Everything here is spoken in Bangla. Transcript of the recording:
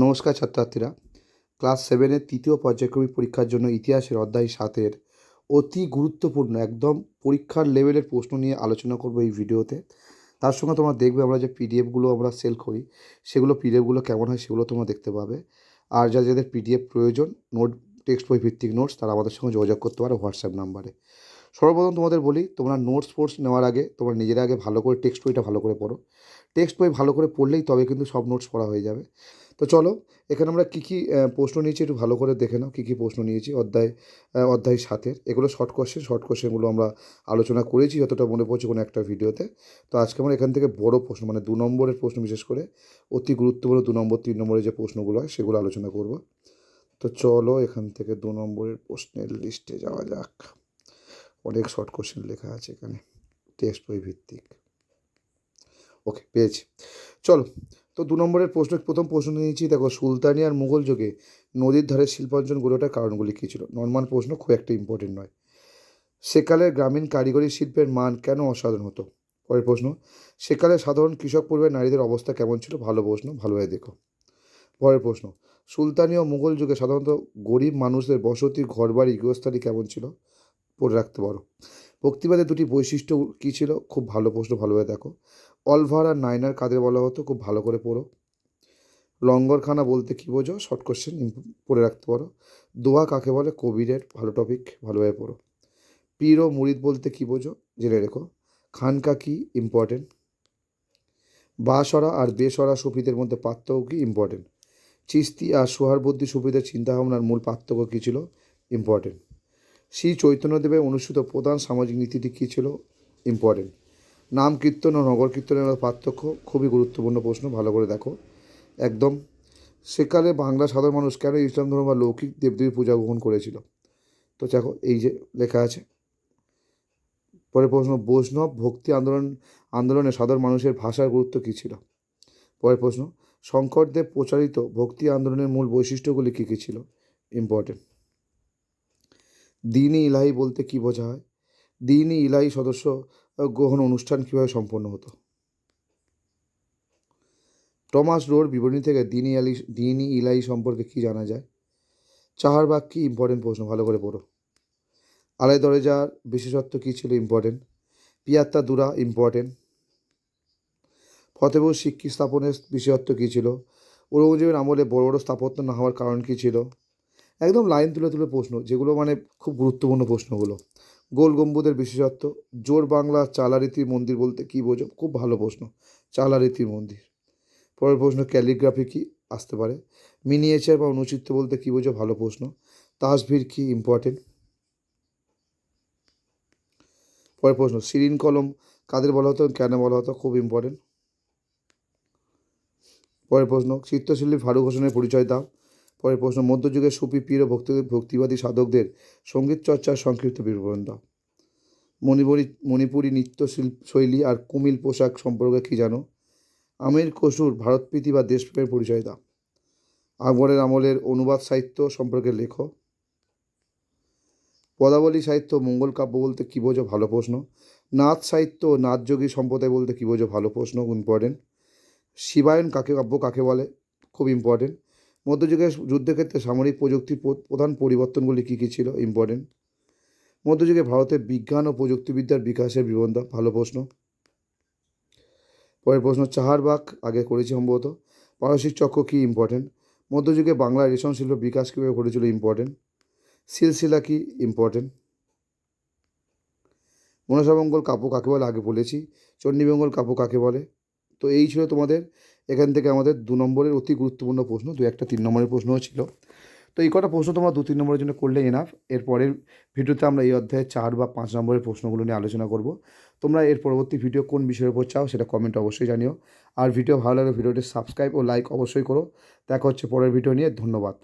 নমস্কার ছাত্রছাত্রীরা, ক্লাস 7-এর তৃতীয় পর্যায়ক্রমিক পরীক্ষার জন্য ইতিহাসের অধ্যায় 7-এর অতি গুরুত্বপূর্ণ একদম পরীক্ষার লেভেলের প্রশ্ন নিয়ে আলোচনা করব এই ভিডিওতে। তার সঙ্গে তোমরা দেখবে আমরা যে পিডিএফগুলো আমরা সেল করি, সেগুলো পিডিএফগুলো কেমন হয় সেগুলো তোমরা দেখতে পাবে। আর যাদের পিডিএফ প্রয়োজন, টেক্সট বই ভিত্তিক নোটস, তারা আমাদের সঙ্গে যোগাযোগ করতে পারো হোয়াটসঅ্যাপ নাম্বারে। সর্বপ্রথম তোমাদের বলি, তোমরা নোটস নেওয়ার আগে তোমরা নিজেরা আগে ভালো করে টেক্সট বইটা ভালো করে পড়ো। টেক্সট বই ভালো করে পড়লেই তবে কিন্তু সব নোটস পড়া হয়ে যাবে। তো চলো, এখানে আমরা কী কী প্রশ্ন নিয়েছি একটু ভালো করে দেখে নাও। কী কী প্রশ্ন নিয়েছি অধ্যায় 7-এর, এগুলো শর্ট কোশ্চেনগুলো আমরা আলোচনা করেছি যতটা মনে পড়ছে কোনো একটা ভিডিওতে। তো আজকে আমরা এখান থেকে বড় প্রশ্ন, মানে 2 নম্বরের প্রশ্ন, বিশেষ করে অতি গুরুত্বপূর্ণ 2 নম্বর 3 নম্বরের যে প্রশ্নগুলো হয় সেগুলো আলোচনা করব। তো চলো এখান থেকে 2 নম্বরের প্রশ্নের লিস্টে যাওয়া যাক। অনেক শর্ট কোশ্চেন লেখা আছে এখানে, টেক্সট বই ভিত্তিক। ওকে, পেয়েছি। চলো, তো 2 নম্বরের প্রথম প্রশ্ন নিয়েছি। দেখো, সুলতানি আর মুঘল যুগে নদীর ধারে শিল্পাঞ্চল গড়ে ওঠার কারণগুলি কী ছিল? নর্মাল প্রশ্ন, খুব একটা ইম্পর্টেন্ট নয়। সেকালের গ্রামীণ কারিগরি শিল্পের মান কেন অসাধারণ হতো? পরের প্রশ্ন, সেকালে সাধারণ কৃষক পরিবারের নারীদের অবস্থা কেমন ছিল? ভালো প্রশ্ন, ভালোভাবে দেখো। পরের প্রশ্ন, সুলতানি ও মুঘল যুগে সাধারণত গরিব মানুষদের বসতি, ঘরবাড়ি, গৃহস্থালি কেমন ছিল? পড়ে রাখতে পারো। ভক্তিবাদের দুটি বৈশিষ্ট্য কী ছিল? খুব ভালো প্রশ্ন, ভালোভাবে দেখো। অলভার আর নাইনার কাদের বলা হতো? খুব ভালো করে পড়ো। লঙ্গরখানা বলতে কী বোঝো? শর্ট কোশ্চেন, পড়ে রাখতে পারো। দোহা কাকে বলে? কবিরের, ভালো টপিক, ভালোভাবে পড়ো। পীর ও মুরিদ বলতে কী বোঝো? জেনে রেখো। খানকা কি? ইম্পর্টেন্ট। বাসরা আর বেসরা সুফিদের মধ্যে পার্থক্য কি? ইম্পর্টেন্ট। চিস্তি আর সোহারবর্দী সুফিদের চিন্তাভাবনার মূল পার্থক্য কী ছিল? ইম্পর্টেন্ট। শ্রী চৈতন্যদেবের অনুসৃত প্রধান সামাজিক নীতিটি কী ছিল? ইম্পর্টেন্ট। নাম কীর্তন ও নগর কীর্তনের পার্থক্য, খুবই গুরুত্বপূর্ণ প্রশ্ন, ভালো করে দেখো একদম। সেকালে বাংলা সাধারণ মানুষ কেন ইসলাম ধর্ম বা লৌকিক দেবদেবী পূজা গ্রহণ করেছিল? তো দেখো, এই যে লেখা আছে। পরের প্রশ্ন, বৈষ্ণব ভক্তি আন্দোলনে সাধারণ মানুষের ভাষার গুরুত্ব কী ছিল? পরের প্রশ্ন, শঙ্করদেব প্রচারিত ভক্তি আন্দোলনের মূল বৈশিষ্ট্যগুলি কী কী ছিল? ইম্পর্টেন্ট। দ্বীন-ই ইলাহি বলতে কী বোঝা হয়? দ্বীন-ই ইলাহি সদস্য গ্রহণ অনুষ্ঠান কীভাবে সম্পন্ন হতো? টমাস রোর বিবরণী থেকে দ্বীন-ই ইলাহি সম্পর্কে কী জানা যায়? চাহারবাগ কি? ইম্পর্টেন্ট প্রশ্ন, ভালো করে পড়ো। আলাই দরজার বিশেষত্ব কী ছিল? ইম্পর্টেন্ট। পিয়াত্তা দুরা, ইম্পর্টেন্ট। ফতেপুর সিক্রি স্থাপনের বিশেষত্ব কী ছিল? ঔরঙ্গজেবের আমলে বড় বড় স্থাপত্য না হওয়ার কারণ কী ছিল? একদম লাইন তুলে তুলে প্রশ্ন, যেগুলো মানে খুব গুরুত্বপূর্ণ প্রশ্নগুলো। গোল গম্বুজের বিশেষত্ব। জোর বাংলা চালারীতির মন্দির বলতে কী বোঝো? খুব ভালো প্রশ্ন, চালারীতির মন্দির। পরের প্রশ্ন, ক্যালিগ্রাফি কি? আসতে পারে। মিনিয়েচার বা অনুচিত্র বলতে কী বোঝো? ভালো প্রশ্ন। তাসভির কি? ইম্পর্টেন্ট। পরের প্রশ্ন, সিরিন কলম কাদের বলা হতো, কেন বলা হতো? খুব ইম্পর্টেন্ট। পরের প্রশ্ন, চিত্রশিল্পী ফারুক হোসেনের পরিচয় দাও। পরের প্রশ্ন, মধ্যযুগের সুফি পীর ও ভক্তিবাদী সাধকদের সঙ্গীত চর্চার সংক্ষিপ্ত বিবরণ দাও। মণিপুরী নৃত্য শৈলী আর কুমিল পোশাক সম্পর্কে কী জানো? আমির খসরুর ভারতপ্রীতি বা দেশপ্রেমের পরিচয় দাও। আকবরের আমলের অনুবাদ সাহিত্য সম্পর্কে লেখো। পদাবলী সাহিত্য মঙ্গল কাব্য বলতে কী বোঝো? ভালো প্রশ্ন। নাথ সাহিত্য ও নাথযোগী সম্প্রদায় বলতে কী বোঝো? ভালো প্রশ্ন, ইম্পর্টেন্ট। শিবায়ন কাকে বলে? খুব ইম্পর্টেন্ট। মধ্যযুগের যুদ্ধক্ষেত্রে সামরিক প্রযুক্তির প্রধান পরিবর্তনগুলি কী কী ছিল? ইম্পর্টেন্ট। মধ্যযুগে ভারতের বিজ্ঞান ও প্রযুক্তিবিদ্যার বিকাশের বিবরণ দাও। ভালো প্রশ্ন। পরের প্রশ্ন, চাহারবাগ আগে করেছি সম্ভবত। পারসিক চক্র কি? ইম্পর্টেন্ট। মধ্যযুগে বাংলার রেশম শিল্পের বিকাশ কীভাবে ঘটেছিল? ইম্পর্টেন্ট। সিলসিলা কি? ইম্পর্টেন্ট। মনসামঙ্গল কাব্য কাকে বলে? আগে বলেছি। চণ্ডীমঙ্গল কাব্য কাকে বলে? তো এই ছিল তোমাদের এখান থেকে আমাদের 2 নম্বরের অতি গুরুত্বপূর্ণ প্রশ্ন। 2-1টা 3 নম্বরের প্রশ্নও ছিল। তো এই কটা প্রশ্ন তোমরা 2-3 নম্বরের জন্য করলে এনাফ। এরপরের ভিডিওতে আমরা এই অধ্যায়ে 4 বা 5 নম্বরের প্রশ্নগুলো নিয়ে আলোচনা করব। তোমরা এর পরবর্তী ভিডিও কোন বিষয়ের উপর চাও সেটা কমেন্টে অবশ্যই জানিও। আর ভিডিও ভালো লাগলে ভিডিওটি সাবস্ক্রাইব ও লাইক অবশ্যই করো। দেখা হচ্ছে পরের ভিডিও নিয়ে। ধন্যবাদ।